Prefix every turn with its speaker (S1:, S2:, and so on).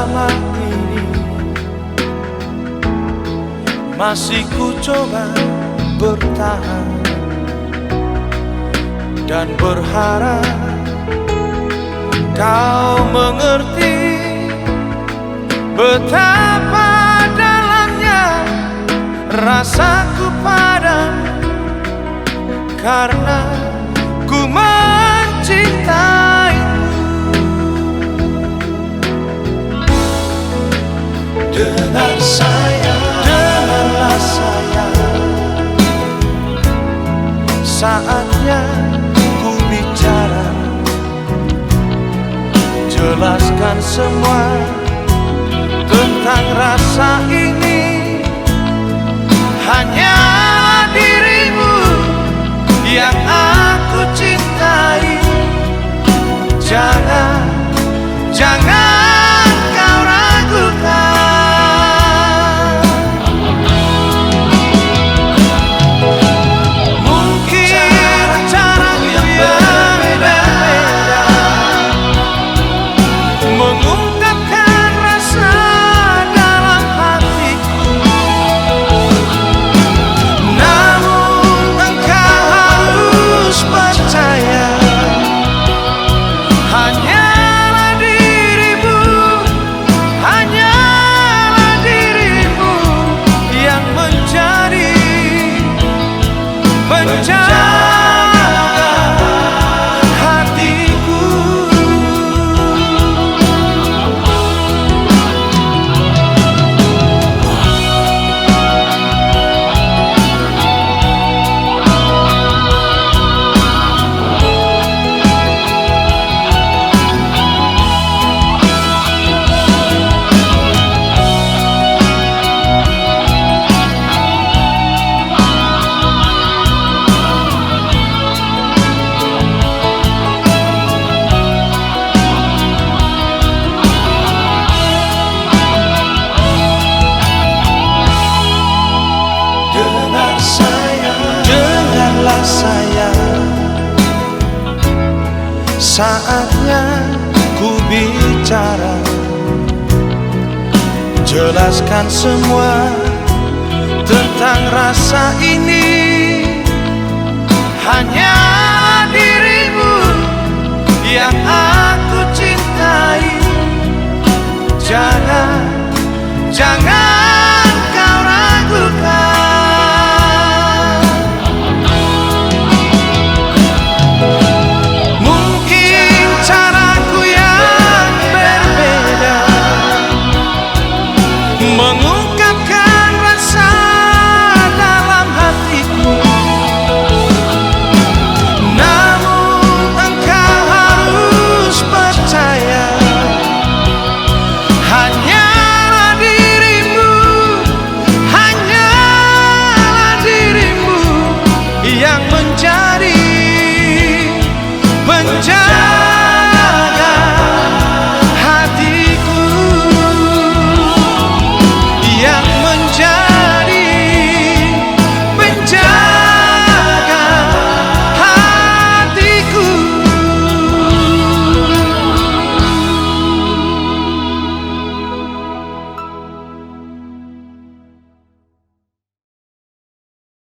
S1: selama ini masih ku coba bertahan dan berharap kau mengerti betapa dalamnya rasaku padamu, karena ku mencintaimu. Dengar sayang, dengarlah sayang, saatnya ku bicara, jelaskan semua tentang rasa ini. Hanya dirimu yang aku cintai. Jangan, jangan kau ragukan. Mungkin caraku yang berbeda mengungkapkan rasa dalam hatiku, namun engkau harus percaya. Hanyalah dirimu yang menjadi penjaga hatiku. Dengarlah sayang, saatnya ku bicara, jelaskan semua tentang rasa ini. Hanya dirimu yang aku